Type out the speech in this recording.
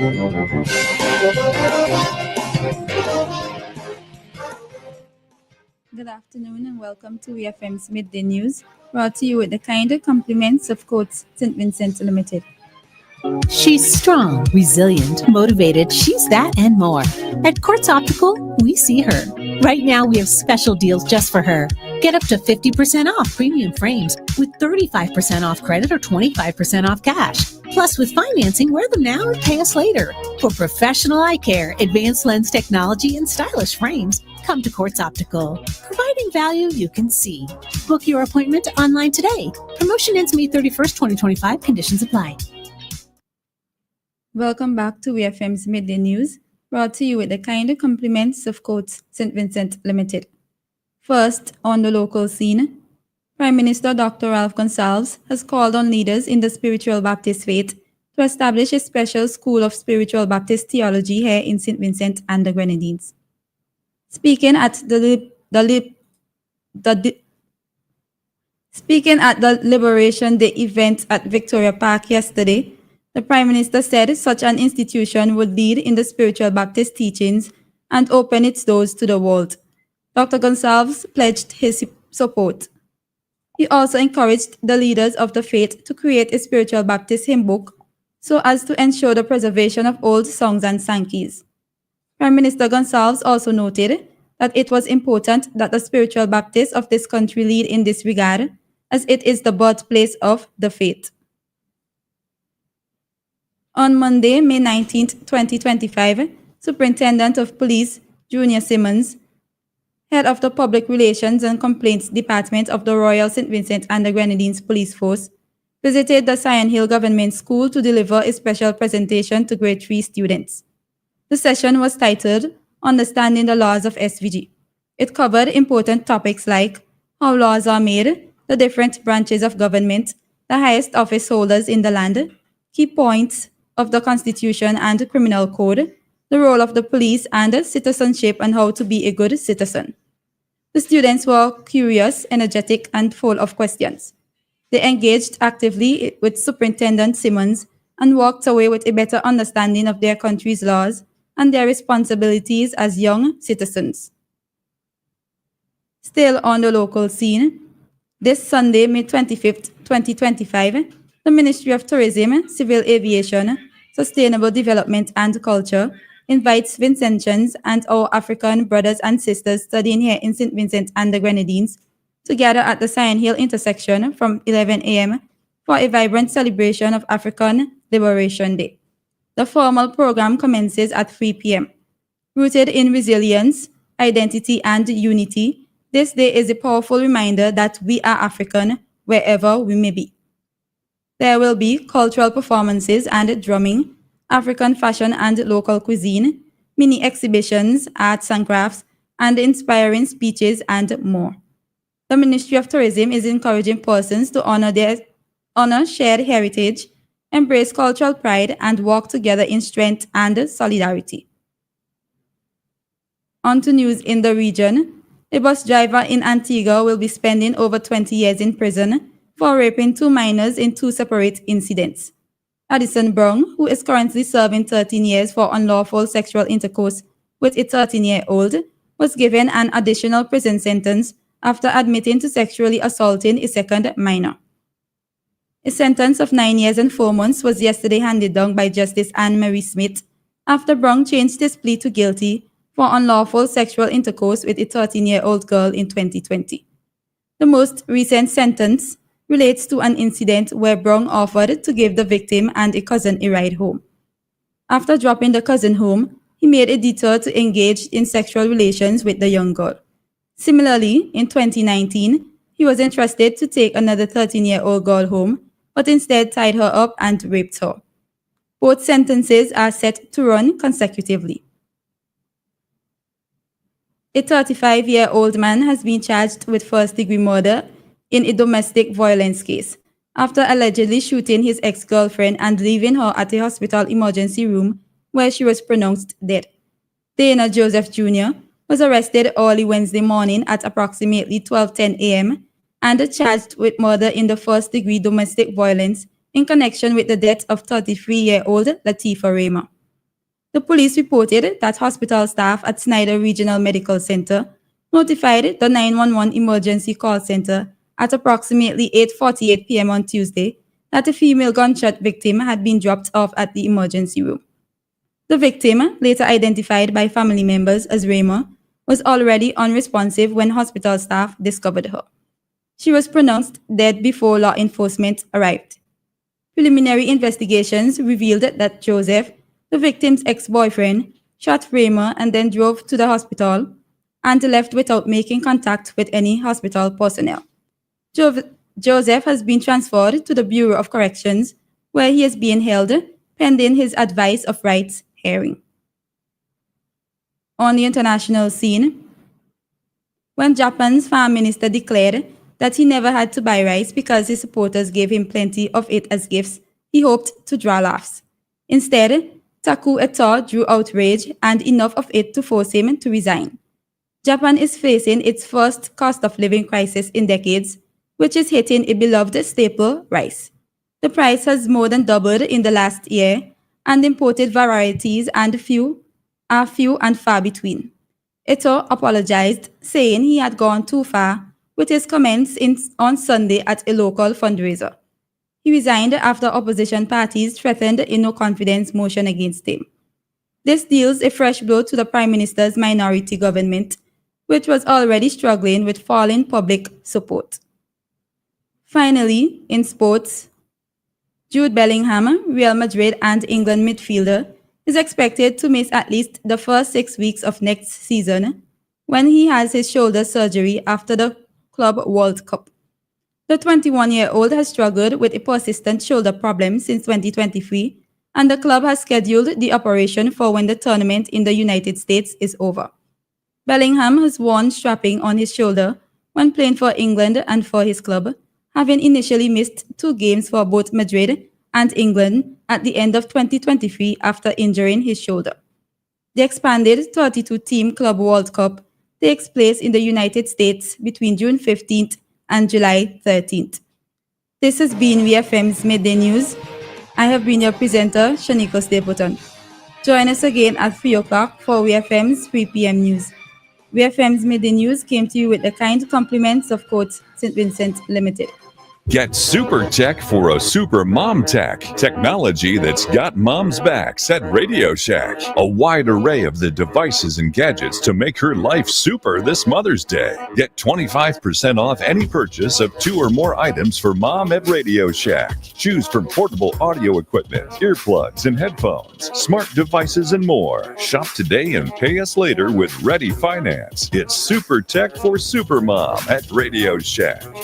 Good afternoon and welcome to EFM's Midday News, brought to you with the kind compliments of Coates St. Vincent Limited. She's strong, resilient, motivated. She's that and more. At Quartz Optical, we see her. Right now, we have special deals just for her. Get up to 50% off premium frames with 35% off credit or 25% off cash. Plus, with financing, wear them now and pay us later. For professional eye care, advanced lens technology, and stylish frames, come to Quartz Optical, providing value you can see. Book your appointment online today. Promotion ends May 31st, 2025. Conditions apply. Welcome back to EFM's Midday News, brought to you with the kind compliments of Coates St. Vincent Limited. First, on the local scene, Prime Minister Dr. Ralph Gonsalves has called on leaders in the spiritual Baptist faith to establish a special school of spiritual Baptist theology here in St. Vincent and the Grenadines. Speaking at the Liberation Day event at Victoria Park yesterday, the Prime Minister said such an institution would lead in the spiritual Baptist teachings and open its doors to the world. Dr. Gonsalves pledged his support. He also encouraged the leaders of the faith to create a spiritual Baptist hymn book so as to ensure the preservation of old songs and Sankeys. Prime Minister Gonsalves also noted that it was important that the spiritual Baptists of this country lead in this regard, as it is the birthplace of the faith. On Monday, May 19, 2025, Superintendent of Police Junior Simmons, head of the Public Relations and Complaints Department of the Royal St. Vincent and the Grenadines Police Force, visited the Sion Hill Government School to deliver a special presentation to grade 3 students. The session was titled Understanding the Laws of SVG. It covered important topics like how laws are made, the different branches of government, the highest office holders in the land, key points of the Constitution and Criminal Code, the role of the police and citizenship, and how to be a good citizen. The students were curious, energetic, and full of questions. They engaged actively with Superintendent Simmons and walked away with a better understanding of their country's laws and their responsibilities as young citizens. Still on the local scene, this Sunday, May 25th, 2025, the Ministry of Tourism, Civil Aviation, Sustainable Development and Culture invites Vincentians and our African brothers and sisters studying here in St. Vincent and the Grenadines to gather at the Sion Hill intersection from 11 a.m. for a vibrant celebration of African Liberation Day. The formal program commences at 3 p.m. Rooted in resilience, identity, and unity, this day is a powerful reminder that we are African wherever we may be. There will be cultural performances and drumming, African fashion and local cuisine, mini exhibitions, arts and crafts, and inspiring speeches and more. The Ministry of Tourism is encouraging persons to honor shared heritage, embrace cultural pride, and work together in strength and solidarity. On to news in the region. A bus driver in Antigua will be spending over 20 years in prison for raping 2 minors in 2 separate incidents. Addison Brown, who is currently serving 13 years for unlawful sexual intercourse with a 13-year-old, was given an additional prison sentence after admitting to sexually assaulting a second minor. A sentence of 9 years and 4 months was yesterday handed down by Justice Anne Marie Smith after Brown changed his plea to guilty for unlawful sexual intercourse with a 13-year-old girl in 2020. The most recent sentence relates to an incident where Brown offered to give the victim and a cousin a ride home. After dropping the cousin home, he made a detour to engage in sexual relations with the young girl. Similarly, in 2019, he was entrusted to take another 13-year-old girl home, but instead tied her up and raped her. Both sentences are set to run consecutively. A 35-year-old man has been charged with first-degree murder in a domestic violence case after allegedly shooting his ex-girlfriend and leaving her at a hospital emergency room where she was pronounced dead. Dana Joseph Jr. was arrested early Wednesday morning at approximately 12:10 a.m. and charged with murder in the first-degree domestic violence in connection with the death of 33-year-old Latifah Raymer. The police reported that hospital staff at Snyder Regional Medical Center notified the 911 emergency call center at approximately 8:48 p.m. on Tuesday that a female gunshot victim had been dropped off at the emergency room. The victim, later identified by family members as Raymer, was already unresponsive when hospital staff discovered her. She was pronounced dead before law enforcement arrived. Preliminary investigations revealed that Joseph, the victim's ex-boyfriend, shot Raymer and then drove to the hospital and left without making contact with any hospital personnel. Joseph has been transferred to the Bureau of Corrections, where he is being held pending his advice of rights hearing. On the international scene, when Japan's Prime Minister declared that he never had to buy rice because his supporters gave him plenty of it as gifts, he hoped to draw laughs. Instead, Taku Eto drew outrage and enough of it to force him to resign. Japan is facing its first cost of living crisis in decades, which is hitting a beloved staple, rice. The price has more than doubled in the last year, and imported varieties are few and far between. Eto apologized, saying he had gone too far with his comments on Sunday at a local fundraiser. He resigned after opposition parties threatened a no-confidence motion against him. This deals a fresh blow to the Prime Minister's minority government, which was already struggling with falling public support. Finally, in sports, Jude Bellingham, Real Madrid and England midfielder, is expected to miss at least the first 6 weeks of next season when he has his shoulder surgery after the Club World Cup. The 21-year-old has struggled with a persistent shoulder problem since 2023, and the club has scheduled the operation for when the tournament in the United States is over. Bellingham has worn strapping on his shoulder when playing for England and for his club, having initially missed 2 games for both Madrid and England at the end of 2023 after injuring his shoulder. The expanded 32-team Club World Cup takes place in the United States between June 15th and July 13th. This has been VFM's Midday News. I have been your presenter, Shanika Stapleton. Join us again at 3 o'clock for VFM's 3 p.m. news. VFM's Midday News came to you with the kind compliments of Coach St. Vincent Limited. Get super tech for a super mom tech. Technology that's got mom's backs at Radio Shack. A wide array of the devices and gadgets to make her life super this Mother's Day. Get 25% off any purchase of 2 or more items for mom at Radio Shack. Choose from portable audio equipment, earplugs and headphones, smart devices and more. Shop today and pay us later with Ready Finance. It's super tech for super mom at Radio Shack.